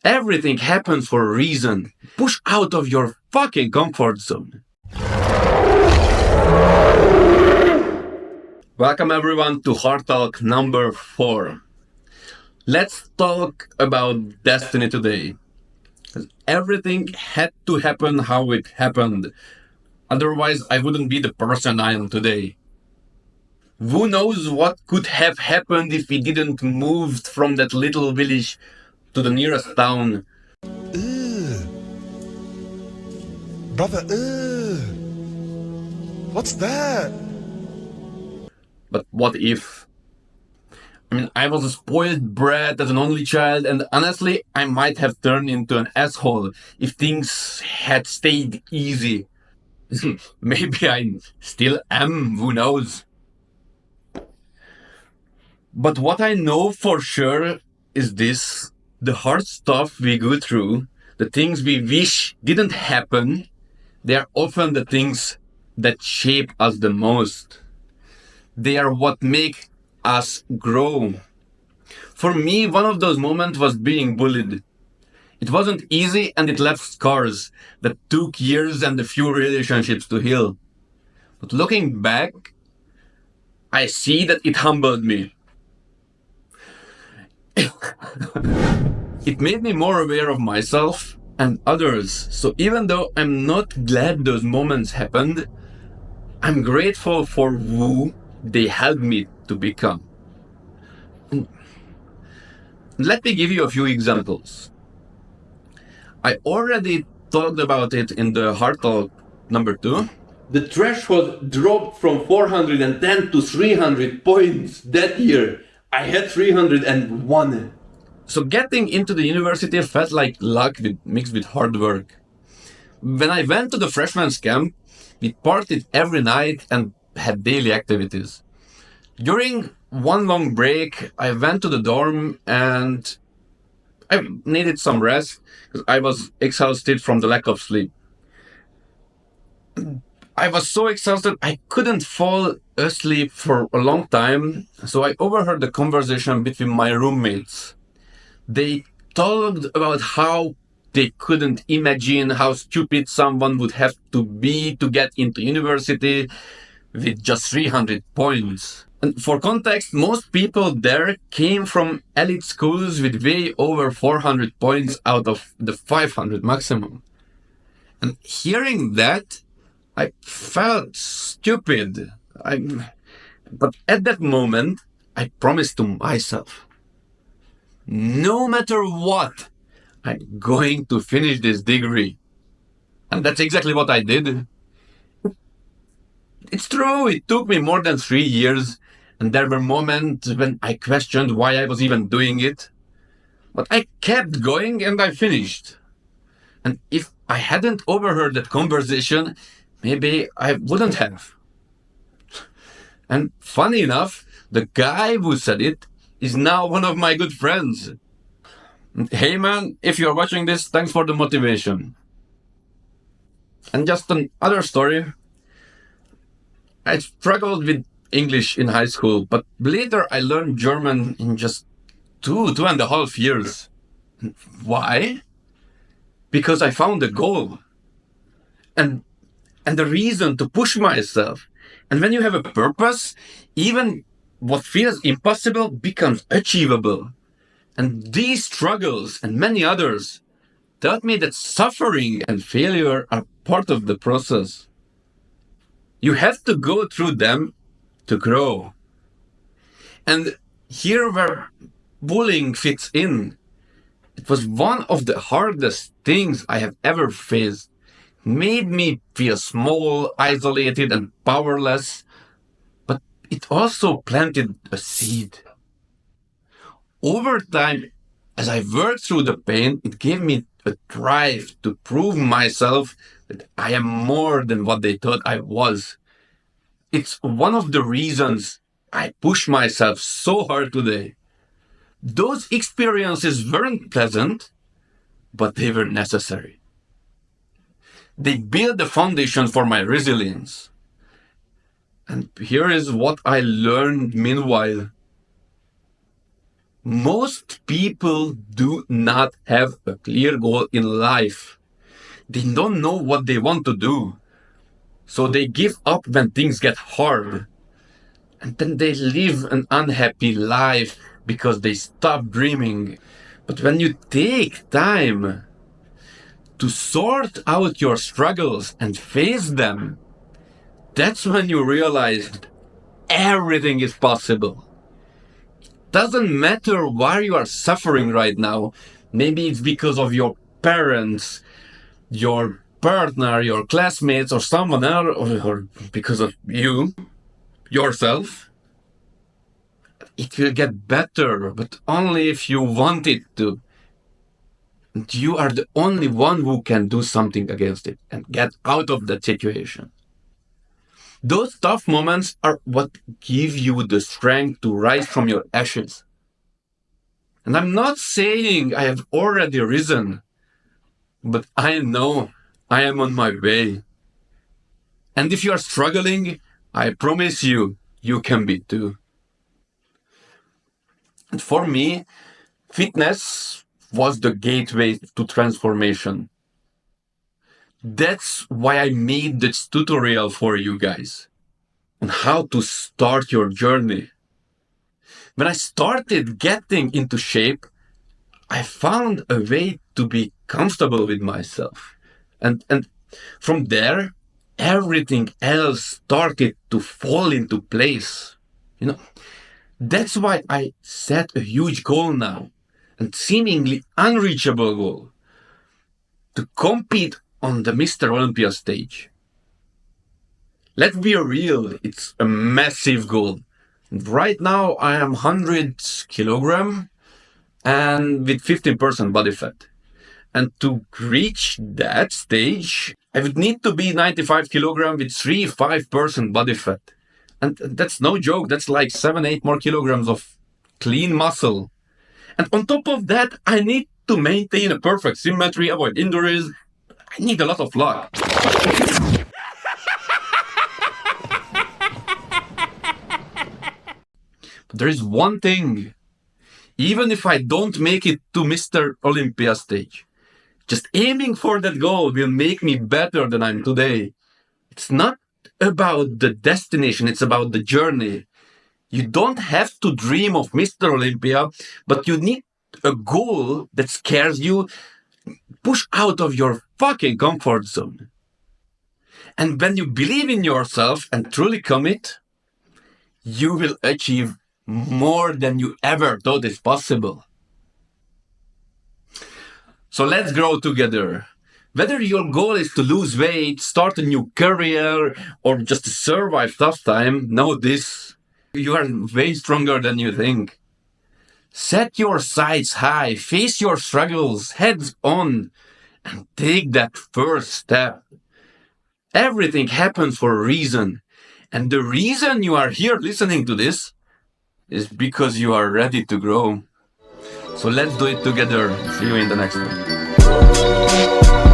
Everything happens for a reason. Push out of your fucking comfort zone. Welcome everyone to Hardtalk number 4. Let's talk about destiny today. Everything had to happen how it happened. Otherwise, I wouldn't be the person I am today. Who knows what could have happened if we didn't move from that little village to the nearest town. Brother, what's that? But what if? I was a spoiled brat as an only child, and honestly, I might have turned into an asshole if things had stayed easy. Maybe I still am, who knows? But what I know for sure is this: the hard stuff we go through, the things we wish didn't happen, they are often the things that shape us the most. They are what make us grow. For me, one of those moments was being bullied. It wasn't easy and it left scars that took years and a few relationships to heal. But looking back, I see that it humbled me. It made me more aware of myself and others. So even though I'm not glad those moments happened, I'm grateful for who they helped me to become. Let me give you a few examples. I already talked about it in the Hardtalk number 2. The threshold dropped from 410 to 300 points that year. I had 301. So getting into the university felt like luck mixed with hard work. When I went to the freshman's camp, we partied every night and had daily activities. During one long break, I went to the dorm and I needed some rest because I was exhausted from the lack of sleep. I was so exhausted I couldn't fall asleep for a long time, so I overheard the conversation between my roommates. They talked about how they couldn't imagine how stupid someone would have to be to get into university with just 300 points. And for context, most people there came from elite schools with way over 400 points out of the 500 maximum. And hearing that, I felt stupid. But at that moment, I promised to myself, no matter what, I'm going to finish this degree. And that's exactly what I did. It's true, it took me more than 3 years, and there were moments when I questioned why I was even doing it. But I kept going and I finished. And if I hadn't overheard that conversation, maybe I wouldn't have. And funny enough, the guy who said it is now one of my good friends. Hey man, if you're watching this, thanks for the motivation. And just another story. I struggled with English in high school, but later I learned German in just 2.5 years. Why? Because I found a goal and the reason to push myself. And when you have a purpose, even what feels impossible becomes achievable. And these struggles and many others taught me that suffering and failure are part of the process. You have to go through them to grow. And here where bullying fits in, it was one of the hardest things I have ever faced. It made me feel small, isolated, and powerless, but it also planted a seed. Over time, as I worked through the pain, it gave me a drive to prove myself that I am more than what they thought I was. It's one of the reasons I push myself so hard today. Those experiences weren't pleasant, but they were necessary. They built the foundation for my resilience. And here is what I learned meanwhile. Most people do not have a clear goal in life. They don't know what they want to do. So they give up when things get hard. And then they live an unhappy life because they stop dreaming. But when you take time to sort out your struggles and face them, that's when you realize everything is possible. Doesn't matter why you are suffering right now. Maybe it's because of your parents, your partner, your classmates, or someone else, or because of you, yourself. It will get better, but only if you want it to. And you are the only one who can do something against it and get out of that situation. Those tough moments are what give you the strength to rise from your ashes. And I'm not saying I have already risen, but I know I am on my way. And if you are struggling, I promise you, you can be too. And for me, fitness was the gateway to transformation. That's why I made this tutorial for you guys on how to start your journey. When I started getting into shape, I found a way to be comfortable with myself. And from there, everything else started to fall into place. You know, that's why I set a huge goal now, and seemingly unreachable goal, to compete on the Mr. Olympia stage. Let's be real, it's a massive goal. Right now I am 100 kilogram and with 15% body fat. And to reach that stage, I would need to be 95 kilogram with 3-5% body fat. And that's no joke, that's like 7-8 more kilograms of clean muscle. And on top of that, I need to maintain a perfect symmetry, avoid injuries. I need a lot of luck. But there is one thing. Even if I don't make it to Mr. Olympia stage, just aiming for that goal will make me better than I'm today. It's not about the destination, it's about the journey. You don't have to dream of Mr. Olympia, but you need a goal that scares you. Push out of your fucking comfort zone. And when you believe in yourself and truly commit, you will achieve more than you ever thought is possible. So let's grow together. Whether your goal is to lose weight, start a new career, or just to survive tough time, know this. You are way stronger than you think. Set your sights high, face your struggles heads on, and take that first step. Everything happens for a reason. And the reason you are here listening to this is because you are ready to grow. So let's do it together. See you in the next one.